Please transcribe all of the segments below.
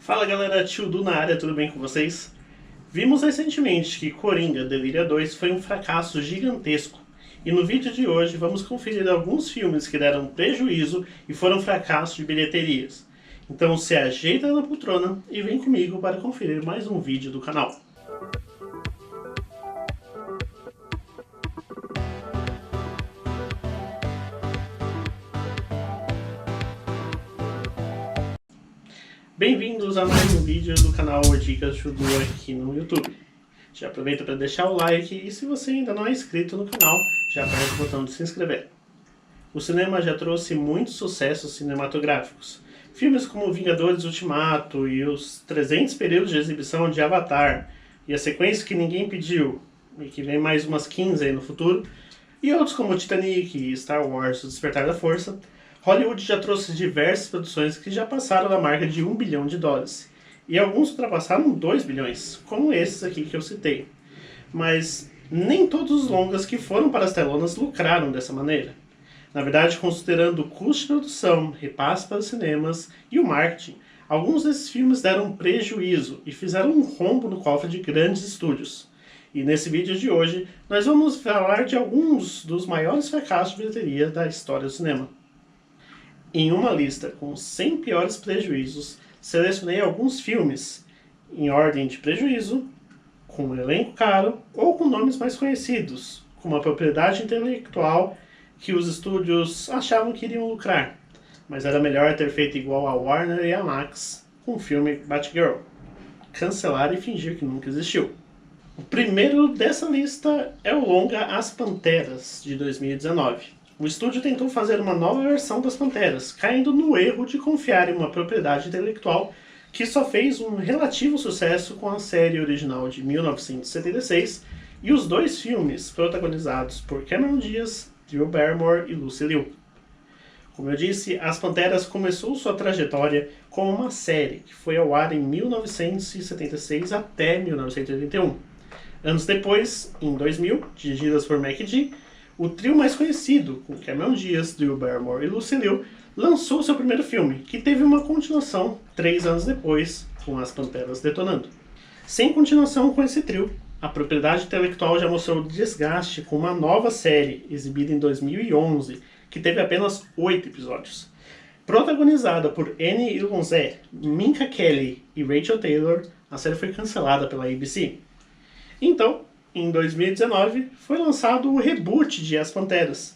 Fala galera, Tio Du na área, tudo bem com vocês? Vimos recentemente que Coringa Delíria 2 foi um fracasso gigantesco. E no vídeo de hoje vamos conferir alguns filmes que deram prejuízo e foram fracassos de bilheterias. Então se ajeita na poltrona e vem comigo para conferir mais um vídeo do canal. Bem-vindos a mais um vídeo do canal Dicas Tio Du aqui no YouTube. Já aproveita para deixar o like e se você ainda não é inscrito no canal, já aperta o botão de se inscrever. O cinema já trouxe muitos sucessos cinematográficos. Filmes como Vingadores Ultimato e os 300 períodos de exibição de Avatar e a sequência que ninguém pediu e que vem mais umas 15 aí no futuro, e outros como Titanic e Star Wars O Despertar da Força. Hollywood já trouxe diversas produções que já passaram da marca de $1 bilhão. E alguns ultrapassaram 2 bilhões, como esses aqui que eu citei. Mas nem todos os longas que foram para as telonas lucraram dessa maneira. Na verdade, considerando o custo de produção, repasse para os cinemas e o marketing, alguns desses filmes deram prejuízo e fizeram um rombo no cofre de grandes estúdios. E nesse vídeo de hoje, nós vamos falar de alguns dos maiores fracassos de bilheteria da história do cinema. Em uma lista com 100 piores prejuízos, selecionei alguns filmes em ordem de prejuízo, com um elenco caro ou com nomes mais conhecidos, com uma propriedade intelectual que os estúdios achavam que iriam lucrar, mas era melhor ter feito igual a Warner e a Max com o filme Batgirl, cancelar e fingir que nunca existiu. O primeiro dessa lista é o longa As Panteras, de 2019. O estúdio tentou fazer uma nova versão das Panteras, caindo no erro de confiar em uma propriedade intelectual que só fez um relativo sucesso com a série original de 1976 e os dois filmes protagonizados por Cameron Diaz, Drew Barrymore e Lucy Liu. Como eu disse, As Panteras começou sua trajetória como uma série que foi ao ar em 1976 até 1981. Anos depois, em 2000, dirigidas por McG, o trio mais conhecido, com Cameron Diaz, Drew Barrymore e Lucy Liu, lançou seu primeiro filme, que teve uma continuação 3 anos depois, com As Panteras detonando. Sem continuação com esse trio, a propriedade intelectual já mostrou desgaste com uma nova série, exibida em 2011, que teve apenas 8 episódios. Protagonizada por Annie Ilonzé, Minka Kelly e Rachel Taylor, a série foi cancelada pela ABC. Então, em 2019, foi lançado o reboot de As Panteras,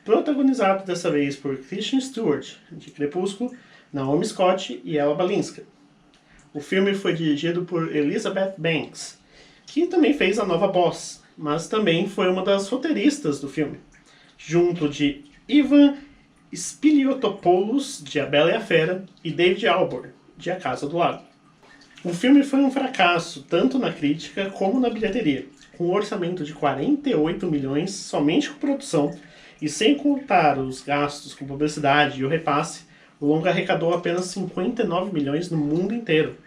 protagonizado dessa vez por Kristen Stewart, de Crepúsculo, Naomi Scott e Ella Balinska. O filme foi dirigido por Elizabeth Banks, que também fez a nova Boss, mas também foi uma das roteiristas do filme, junto de Ivan Spiliotopoulos, de A Bela e a Fera, e David Harbour, de A Casa do Lago. O filme foi um fracasso, tanto na crítica como na bilheteria, com um orçamento de 48 milhões somente com produção, e sem contar os gastos com publicidade e o repasse, o longa arrecadou apenas 59 milhões no mundo inteiro.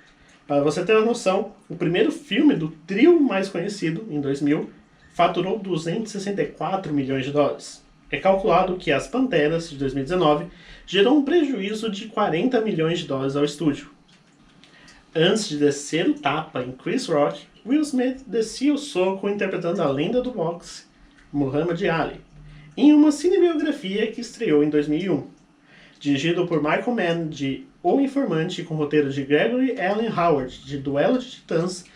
Para você ter uma noção, o primeiro filme do trio mais conhecido, em 2000, faturou 264 milhões de dólares. É calculado que As Panteras, de 2019, gerou um prejuízo de 40 milhões de dólares ao estúdio. Antes de descer o tapa em Chris Rock, Will Smith descia o soco interpretando a lenda do boxe, Muhammad Ali, em uma cinebiografia que estreou em 2001. Dirigido por Michael Mann, de O Informante, com roteiro de Gregory Allen Howard, de Duelo de Titãs,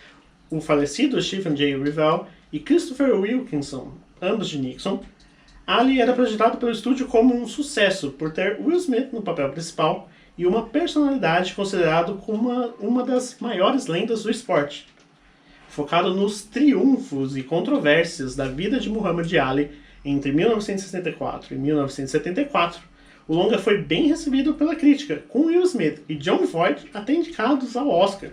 o falecido Stephen J. Revell e Christopher Wilkinson, ambos de Nixon, Ali era projetado pelo estúdio como um sucesso por ter Will Smith no papel principal e uma personalidade considerado como uma das maiores lendas do esporte. Focado nos triunfos e controvérsias da vida de Muhammad Ali entre 1964 e 1974, o longa foi bem recebido pela crítica, com Will Smith e Jon Voight até indicados ao Oscar,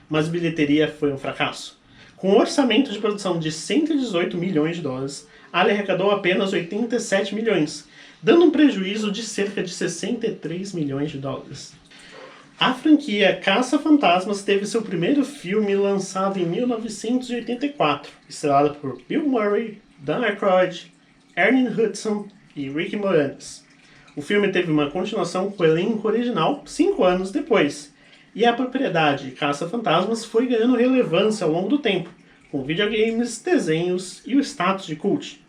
mas a bilheteria foi um fracasso. Com um orçamento de produção de 118 milhões de dólares, Ali arrecadou apenas 87 milhões, dando um prejuízo de cerca de 63 milhões de dólares. A franquia Caça-Fantasmas teve seu primeiro filme lançado em 1984, estrelado por Bill Murray, Dan Aykroyd, Ernie Hudson e Rick Moranis. O filme teve uma continuação com o elenco original 5 anos depois, E a propriedade Caça-Fantasmas foi ganhando relevância ao longo do tempo, com videogames, desenhos e o status de cult.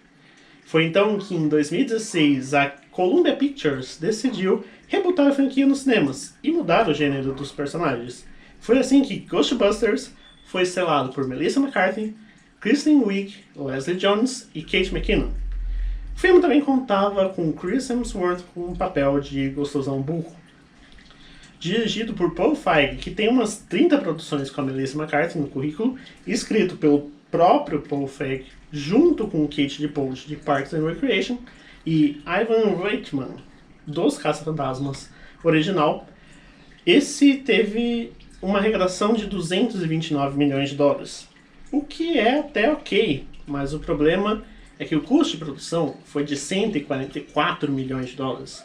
Foi então que em 2016 a Columbia Pictures decidiu rebootar a franquia nos cinemas e mudar o gênero dos personagens. Foi assim que Ghostbusters foi estrelado por Melissa McCarthy, Kristen Wiig, Leslie Jones e Kate McKinnon. O filme também contava com Chris Hemsworth com o papel de gostosão burro. Dirigido por Paul Feig, que tem umas 30 produções com a Melissa McCarthy no currículo, e escrito pelo próprio Paul Feig, junto com Kate DuPont de Parks and Recreation e Ivan Reitman dos Caça-Fantasmas original, esse teve uma arrecadação de 229 milhões de dólares, o que é até ok, mas o problema é que o custo de produção foi de 144 milhões de dólares.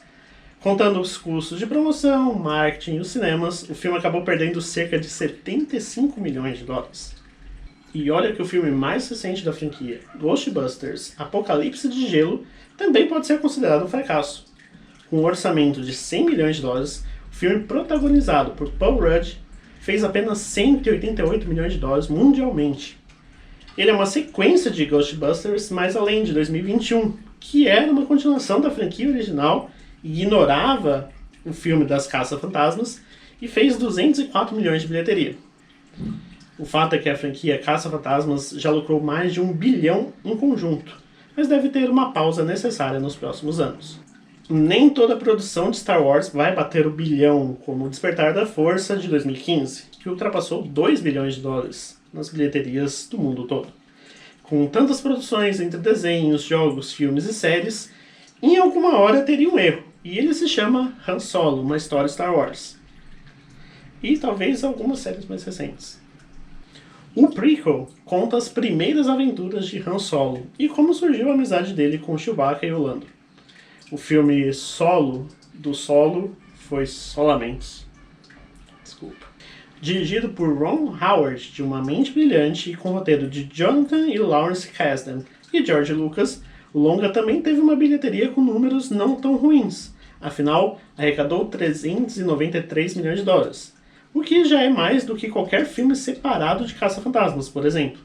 Contando os custos de promoção, marketing e os cinemas, o filme acabou perdendo cerca de 75 milhões de dólares. E olha que o filme mais recente da franquia, Ghostbusters Apocalipse de Gelo, também pode ser considerado um fracasso. Com um orçamento de 100 milhões de dólares, o filme protagonizado por Paul Rudd fez apenas 188 milhões de dólares mundialmente. Ele é uma sequência de Ghostbusters mais além de 2021, que era uma continuação da franquia original e ignorava o filme das Caça-Fantasmas e fez 204 milhões de bilheteria. O fato é que a franquia Caça-Fantasmas já lucrou mais de 1 bilhão em conjunto, mas deve ter uma pausa necessária nos próximos anos. Nem toda a produção de Star Wars vai bater o bilhão, como o Despertar da Força de 2015, que ultrapassou 2 bilhões de dólares nas bilheterias do mundo todo. Com tantas produções entre desenhos, jogos, filmes e séries, em alguma hora teria um erro, e ele se chama Han Solo, uma história Star Wars. E talvez algumas séries mais recentes. O prequel conta as primeiras aventuras de Han Solo e como surgiu a amizade dele com Chewbacca e o Lando. O filme Solo, do Solo, foi solamente. Desculpa. Dirigido por Ron Howard, de Uma Mente Brilhante, e com roteiro de Jonathan e Lawrence Kasdan e George Lucas, o longa também teve uma bilheteria com números não tão ruins. Afinal, arrecadou 393 milhões de dólares, o que já é mais do que qualquer filme separado de Caça-Fantasmas, por exemplo.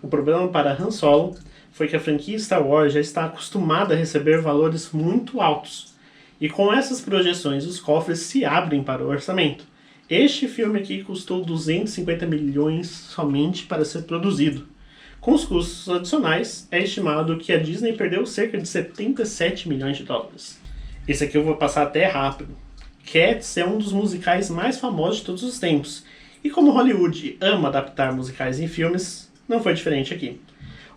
O problema para Han Solo foi que a franquia Star Wars já está acostumada a receber valores muito altos, e com essas projeções os cofres se abrem para o orçamento. Este filme aqui custou 250 milhões somente para ser produzido. Com os custos adicionais, é estimado que a Disney perdeu cerca de 77 milhões de dólares. Esse aqui eu vou passar até rápido. Cats é um dos musicais mais famosos de todos os tempos, e como Hollywood ama adaptar musicais em filmes, não foi diferente aqui.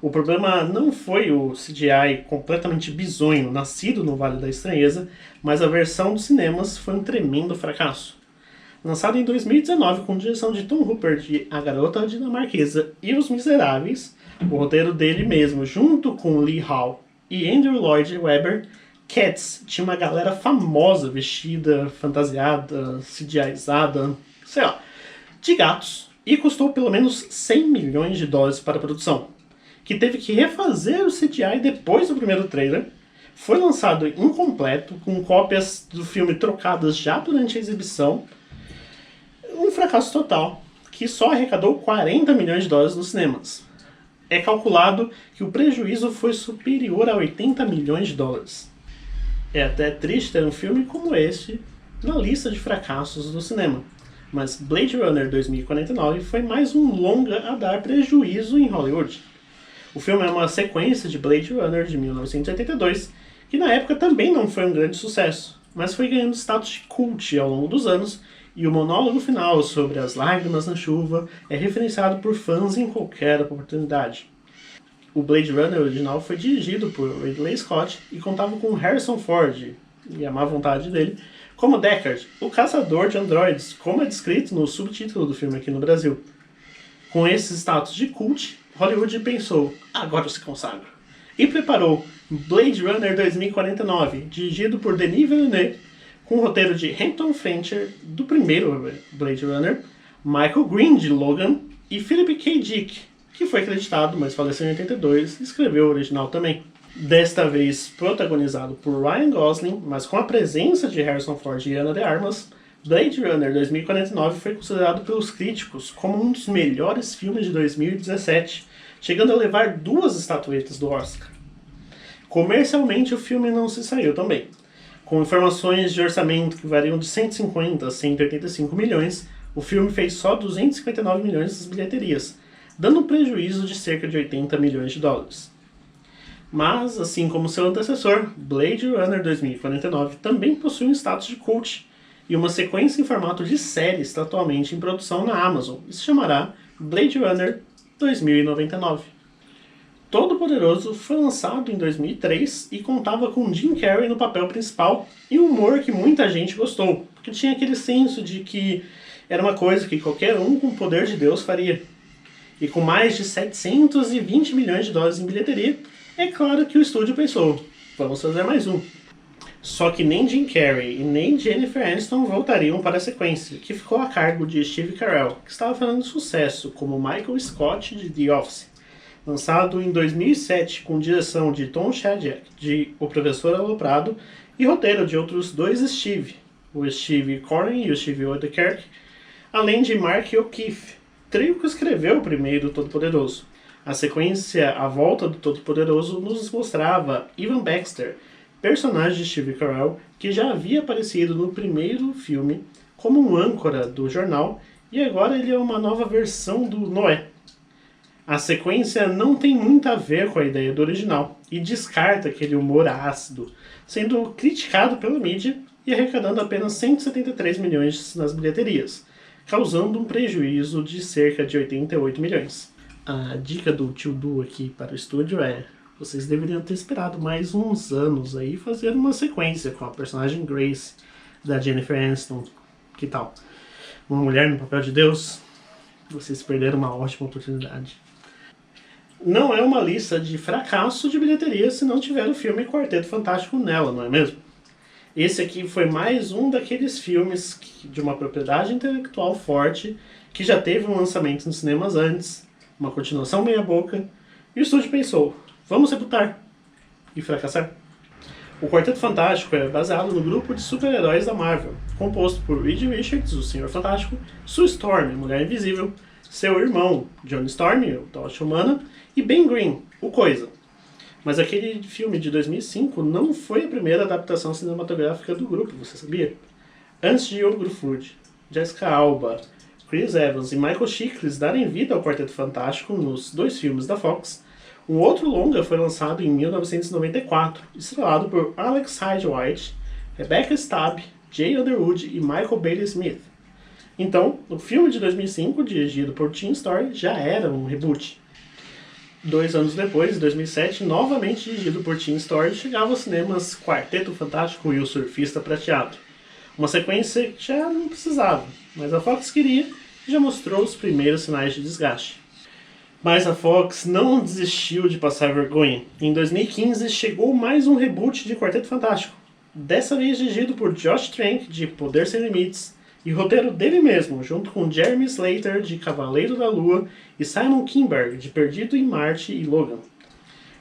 O problema não foi o CGI completamente bizonho, nascido no Vale da Estranheza, mas a versão dos cinemas foi um tremendo fracasso. Lançado em 2019 com direção de Tom Hooper de A Garota Dinamarquesa e Os Miseráveis, o roteiro dele mesmo, junto com Lee Hall e Andrew Lloyd Webber, Cats tinha uma galera famosa vestida, fantasiada, CGIzada, sei lá, de gatos, e custou pelo menos 100 milhões de dólares para a produção, que teve que refazer o CGI depois do primeiro trailer. Foi lançado incompleto, com cópias do filme trocadas já durante a exibição. Um fracasso total, que só arrecadou 40 milhões de dólares nos cinemas. É calculado que o prejuízo foi superior a 80 milhões de dólares. É até triste ter um filme como este na lista de fracassos do cinema, mas Blade Runner 2049 foi mais um longa a dar prejuízo em Hollywood. O filme é uma sequência de Blade Runner de 1982, que na época também não foi um grande sucesso, mas foi ganhando status de cult ao longo dos anos, e o monólogo final sobre as lágrimas na chuva é referenciado por fãs em qualquer oportunidade. O Blade Runner original foi dirigido por Ridley Scott e contava com Harrison Ford, e a má vontade dele, como Deckard, o caçador de androides, como é descrito no subtítulo do filme aqui no Brasil. Com esse status de cult, Hollywood pensou, agora se consagra, e preparou Blade Runner 2049, dirigido por Denis Villeneuve, com o roteiro de Hampton Fancher, do primeiro Blade Runner, Michael Green, de Logan, e Philip K. Dick, que foi acreditado, mas faleceu em 82, e escreveu o original também. Desta vez protagonizado por Ryan Gosling, mas com a presença de Harrison Ford e Ana de Armas, Blade Runner 2049 foi considerado pelos críticos como um dos melhores filmes de 2017, chegando a levar 2 estatuetas do Oscar. Comercialmente, o filme não se saiu tão bem. Com informações de orçamento que variam de 150 a 185 milhões, o filme fez só 259 milhões nas bilheterias, dando um prejuízo de cerca de 80 milhões de dólares. Mas, assim como seu antecessor, Blade Runner 2049 também possui um status de cult, e uma sequência em formato de série está atualmente em produção na Amazon e se chamará Blade Runner 2099. Todo-Poderoso foi lançado em 2003 e contava com Jim Carrey no papel principal e um humor que muita gente gostou, porque tinha aquele senso de que era uma coisa que qualquer um com o poder de Deus faria. E com mais de 720 milhões de dólares em bilheteria, é claro que o estúdio pensou, vamos fazer mais um. Só que nem Jim Carrey e nem Jennifer Aniston voltariam para a sequência, que ficou a cargo de Steve Carell, que estava fazendo sucesso como Michael Scott de The Office. Lançado em 2007 com direção de Tom Shadyac, de O Professor Aloprado, e roteiro de outros 2 Steve, o Steve Corrin e o Steve Oedekerk, além de Mark O'Keefe, trio que escreveu o primeiro Todo-Poderoso. A sequência A Volta do Todo-Poderoso nos mostrava Evan Baxter, personagem de Steve Carell, que já havia aparecido no primeiro filme como um âncora do jornal, e agora ele é uma nova versão do Noé. A sequência não tem muito a ver com a ideia do original, e descarta aquele humor ácido, sendo criticado pela mídia e arrecadando apenas 173 milhões nas bilheterias, causando um prejuízo de cerca de 88 milhões. A dica do tio Du aqui para o estúdio é: vocês deveriam ter esperado mais uns anos aí e fazer uma sequência com a personagem Grace da Jennifer Aniston. Que tal? Uma mulher no papel de Deus? Vocês perderam uma ótima oportunidade. Não é uma lista de fracasso de bilheteria se não tiver o filme Quarteto Fantástico nela, não é mesmo? Esse aqui foi mais um daqueles filmes de uma propriedade intelectual forte que já teve um lançamento nos cinemas antes, uma continuação meia boca, e o estúdio pensou, vamos rebutar e fracassar. O Quarteto Fantástico é baseado no grupo de super-heróis da Marvel, composto por Reed Richards, o Senhor Fantástico, Sue Storm, a Mulher Invisível, seu irmão, Johnny Storm, o Tocha Humana, e Ben Green, o Coisa. Mas aquele filme de 2005 não foi a primeira adaptação cinematográfica do grupo, você sabia? Antes de Ogro Food, Jessica Alba, Chris Evans e Michael Chiklis darem vida ao Quarteto Fantástico nos 2 filmes da Fox, um outro longa foi lançado em 1994, estrelado por Alex Hyde White, Rebecca Staab, Jay Underwood e Michael Bailey Smith. Então, o filme de 2005, dirigido por Tim Story, já era um reboot. 2 anos depois, em 2007, novamente dirigido por Tim Story, chegava aos cinemas Quarteto Fantástico e o Surfista Prateado. Uma sequência que já não precisava, mas a Fox queria e já mostrou os primeiros sinais de desgaste. Mas a Fox não desistiu de passar vergonha. Em 2015 chegou mais um reboot de Quarteto Fantástico, dessa vez dirigido por Josh Trank, de Poder Sem Limites, e roteiro dele mesmo, junto com Jeremy Slater, de Cavaleiro da Lua, e Simon Kinberg, de Perdido em Marte e Logan.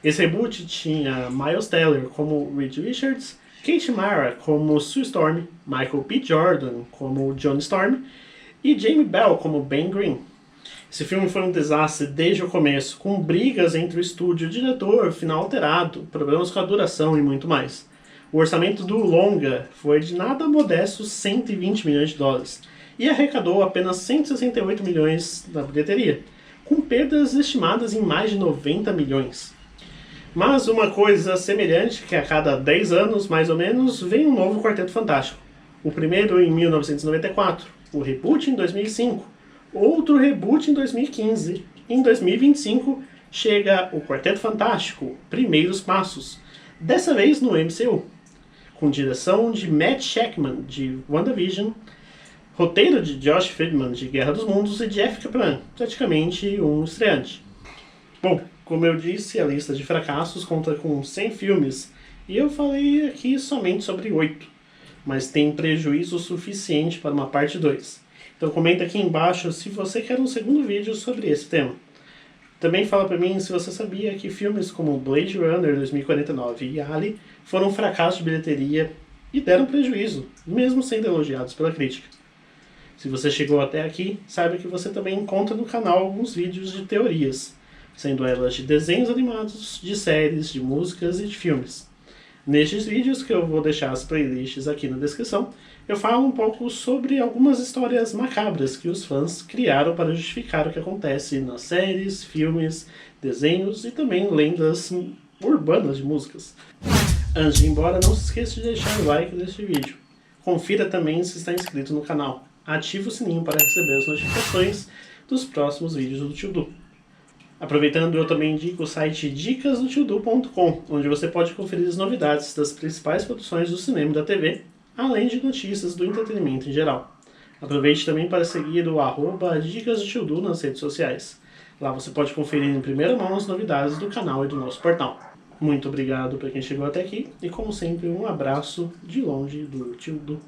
Esse reboot tinha Miles Teller como Reed Richards, Kate Mara como Sue Storm, Michael B. Jordan como Johnny Storm e Jamie Bell como Ben Green. Esse filme foi um desastre desde o começo, com brigas entre o estúdio e o diretor, final alterado, problemas com a duração e muito mais. O orçamento do longa foi de nada modesto 120 milhões de dólares e arrecadou apenas 168 milhões na bilheteria, com perdas estimadas em mais de 90 milhões. Mas uma coisa semelhante, que a cada 10 anos, mais ou menos, vem um novo Quarteto Fantástico. O primeiro em 1994, o reboot em 2005, outro reboot em 2015. Em 2025 chega o Quarteto Fantástico, Primeiros Passos, dessa vez no MCU, com direção de Matt Shakman, de WandaVision, roteiro de Josh Friedman, de Guerra dos Mundos, e Jeff Kaplan, praticamente um estreante. Bom, como eu disse, a lista de fracassos conta com 100 filmes, e eu falei aqui somente sobre 8, mas tem prejuízo suficiente para uma parte 2. Então comenta aqui embaixo se você quer um segundo vídeo sobre esse tema. Também fala pra mim se você sabia que filmes como Blade Runner 2049 e Ali foram fracassos de bilheteria e deram prejuízo, mesmo sendo elogiados pela crítica. Se você chegou até aqui, saiba que você também encontra no canal alguns vídeos de teorias, sendo elas de desenhos animados, de séries, de músicas e de filmes. Nestes vídeos, que eu vou deixar as playlists aqui na descrição, eu falo um pouco sobre algumas histórias macabras que os fãs criaram para justificar o que acontece nas séries, filmes, desenhos e também lendas urbanas de músicas. Antes de ir embora, não se esqueça de deixar o like neste vídeo. Confira também se está inscrito no canal. Ative o sininho para receber as notificações dos próximos vídeos do Tio Du. Aproveitando, eu também indico o site dicasdotiodu.com, onde você pode conferir as novidades das principais produções do cinema e da TV, além de notícias do entretenimento em geral. Aproveite também para seguir o @dicasdotiodu nas redes sociais. Lá você pode conferir em primeira mão as novidades do canal e do nosso portal. Muito obrigado para quem chegou até aqui e, como sempre, um abraço de longe do Tio Du.